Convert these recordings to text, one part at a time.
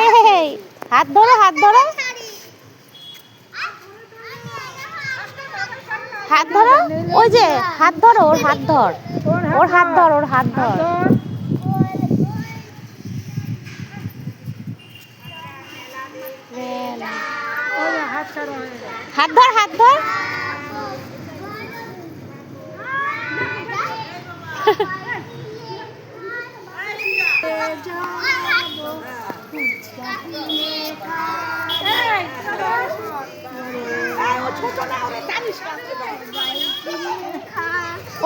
এই হাত ধরো হাত ধরো হাত ধরো ওই যে হাত ধরো ওর হাত ধর ওর হাত ধর ওর হাত ধর হাত ধর হাত ধর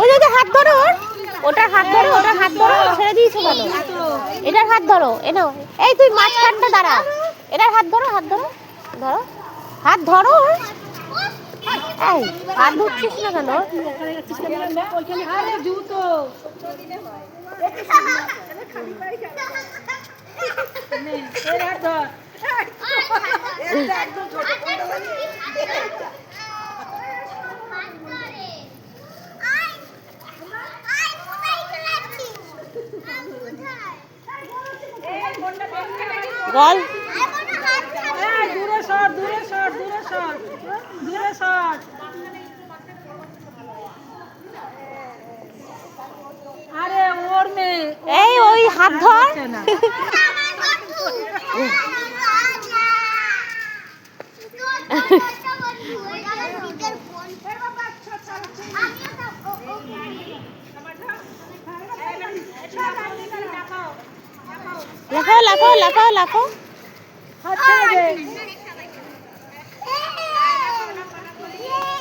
ওই যে হাত ধরো ওটার হাত ধরো ওটার হাত ধরো ছেড়ে দিয়েছো কেন এটার হাত ধরো এ নাও এই তুই মাঝখানটা দাঁড়া এটার হাত ধরো ধরো হাত ধরো এই হাত ধরছিস না কেন বল এই ওই হাত ধর লাফাও লাফাও লাফাও লাফাও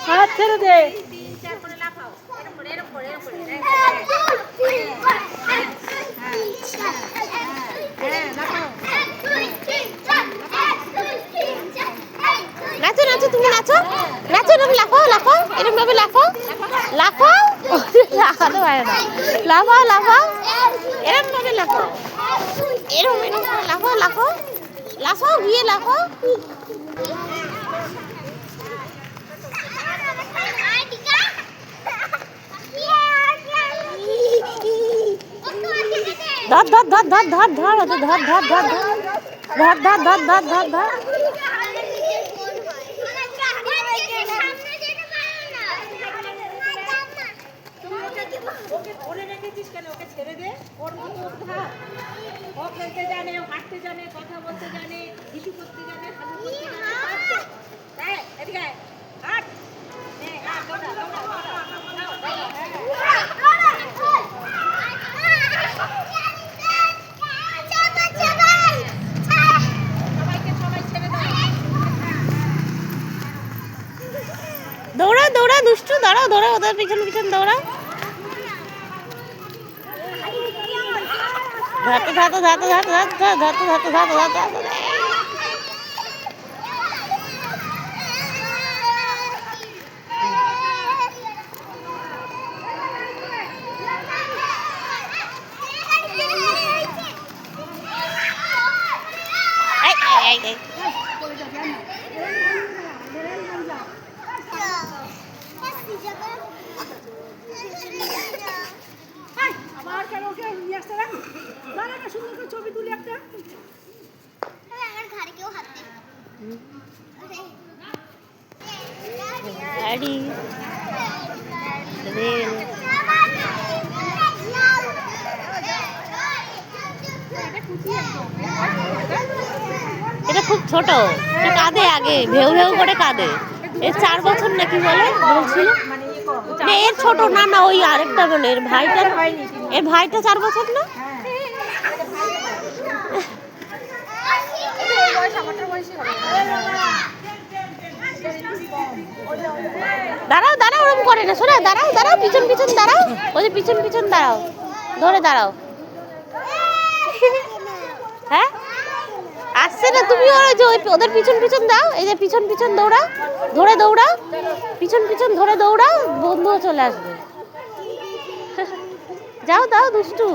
হাত ছেড়ে দে নাচো নাচো তুমি নাচো নাচো তুমি লাফাও লাফাও এরকম ভাবে লাফাও লাফাও লাফাতে পারে না লাফাও লাফাও এরকম ভাবে লাফাও এরকম এরকম লাফাও লাফাও লাফাও গিয়ে লাফাও ধর ধর ধর ধর ধর ধর ধর ধর ধর ধর ধর ধর ধর ধর ধর ধর ছেড়ে দে ওর মতো ও খেলতে জানে হাঁটতে জানে কথা বলতে জানে কিছু করতে জানে এদিকে হাট দৌড়া দৌড়া দুষ্টু দাঁড়াও দৌড়া ওদের পিছন পিছন দৌড়া ধাতে ধাতে ধাতে ধাতে ধাতে ধাতে ধাতে ধাতে ধাতে ছবি তুলি একটা আমার ঘরে কেউ হাত দে গাড়ি রেল এটা খুব ছোট এটা কাঁদে আগে ভেউ ভেউ করে কাঁদে এর 4 বছর নাকি বলে বলছিল না এর ছোট না না ওই আরেকটা বলে এর ভাইটা 4 বছর না দাঁড়াও দাঁড়াও ওরকম করে না শোনা দাঁড়াও দাঁড়াও পিছন পিছন দাঁড়াও ওই যে পিছন পিছন দাঁড়াও ধরে দাঁড়াও হ্যাঁ আসছে না তুমি ওই যে ওদের পিছন পিছন দাও এই যে পিছন পিছন দৌড়াও ধরে দৌড়াও পিছন পিছন ধরে দৌড়াও বন্ধুও চলে আসবে যাও দাও দুষ্টু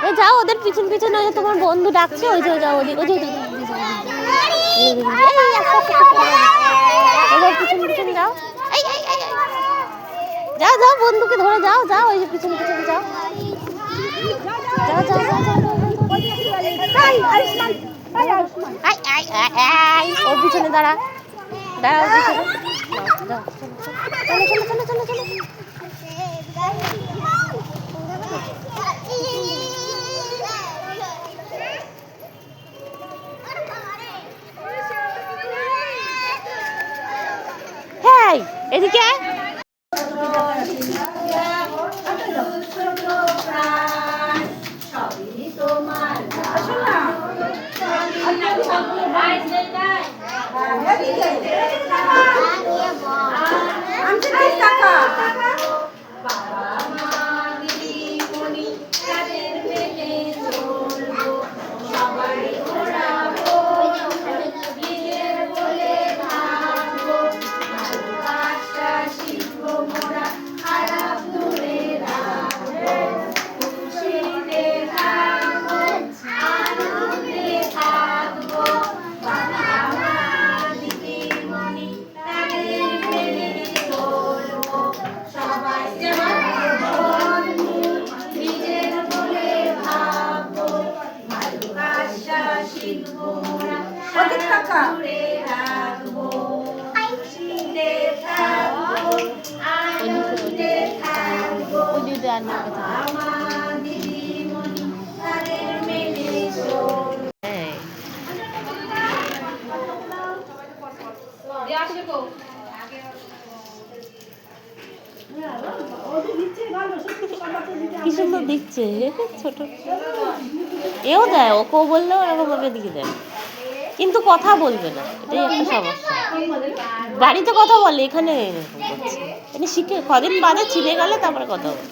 ওই যাও ওদের পিছন পিছন ওই যে তোমার বন্ধু ডাকছে ওই যে যাও ওই যে ওদের পিছন পিছন যাও যাও যাও বন্ধুকে ধরে যাও যাও ওই যে পিছন পিছন যাও যাও যাও যাও আই আই আই আই ওর পিছনে দাঁড়া দাঁড়া ওর পিছনে চলো চলো চলো চলো চলো হ্যাঁ এদিকে আয়। কি সুন্দর দিচ্ছে ছোট এও দেয় ওকেও বললেও এরকম ভাবে দিকে দেয় কিন্তু কথা বলবে না এটাই একটা সমস্যা বাড়িতে কথা বলে এখানে এরকম করছে মানে শিখে কদিন বাদে চিনে গেলে তারপরে কথা বলে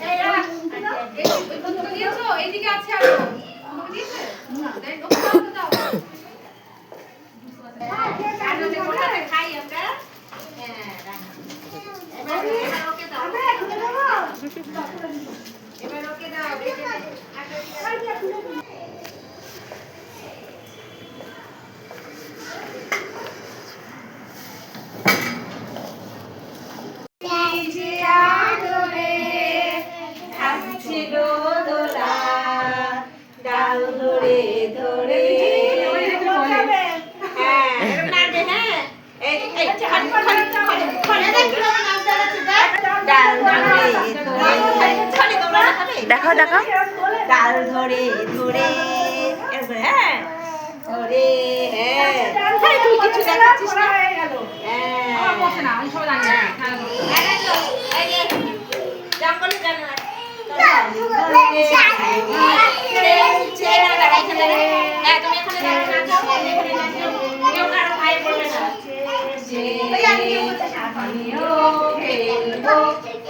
দেখো দেখো ডাল ধরে ধরে হ্যাঁ ধরে হ্যাঁ তুই কিছু দেখাচ্ছিস না আমার বসে না আমি সব জানি জঙ্গলে জানো তুমি এখানে কেউ কারো ভাই বলবে না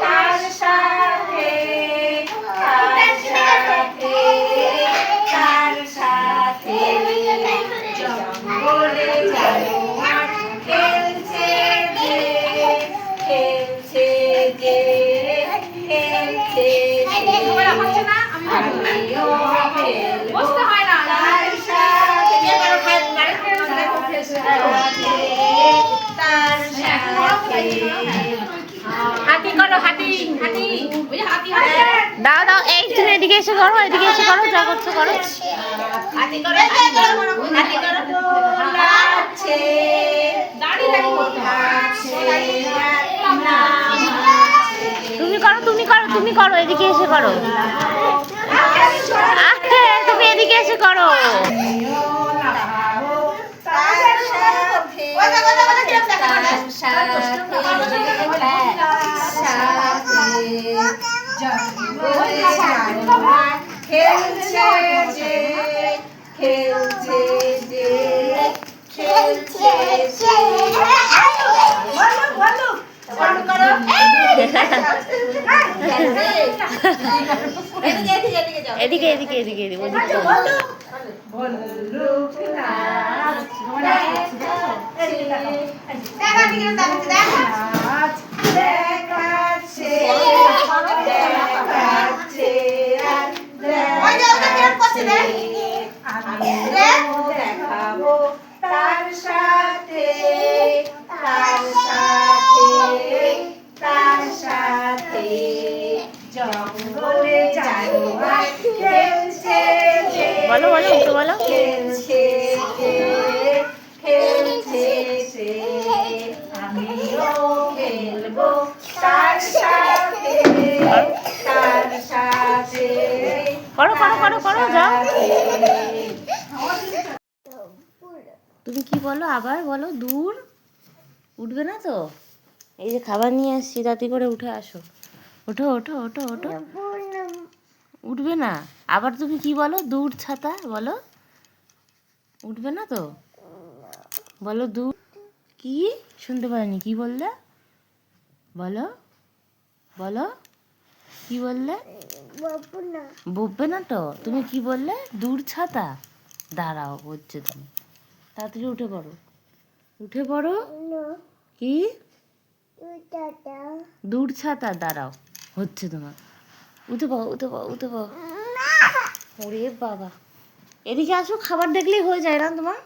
তার সাথে তার সাথে জঙ্গলে জানোয়ার খেলছে যে খেলছে যে খেলছে আমিও খেলবো তার সাথে তার সাথে হাতি করো হাতি হাতি ওই হাতি দাও দাও এই তুমি এদিকে এসে করো যা করছো করো হাতি করো হাতি করো নাচছে দাড়ি তুমি করো এদিকে এসে করো তুমি এদিকে এসে করো খেলছে যে খেলছে যে খেলছে যে এদিকে এদিকে এদিকে এদিকে ভল্লুক দেখাচ্ছে দেখাবো তার সাথে তার সাথে তার সাথে জঙ্গলে জানোয়ার খেলছে যে বলো বলো উঠে বলো। খেলছে সে, খেলছে সে, আমিও খেলবো তার সাথে, তার সাথে, করো করো করো করো যাও। তুমি কি বলো আবার বলো, দূর উঠবে না তো? এই যে খাবার নিয়ে আসছি, তাতে করে উঠে আসো। ওঠো ওঠো ওঠো ওঠো। উঠবে না? আবার তুমি কি বলো, দূর ছাতা বলো। উঠবে না তো? বলো দূর। কি শুনতে পারিনি, কি বললে? বলো বলো, কি বললে? বকবে না তো? তুমি কি বললে? দূর ছাতা। দাঁড়াও হচ্ছে, তুমি তাড়াতাড়ি উঠে পড়ো, উঠে পড়ো। কি দূর ছাতা? দাঁড়াও হচ্ছে তোমার। উঠে পাও উঠে পাও উঠে পাও। ওরে বাবা, এদিকে আসো, খাবার দেখলেই হয়ে যায় না তোমার?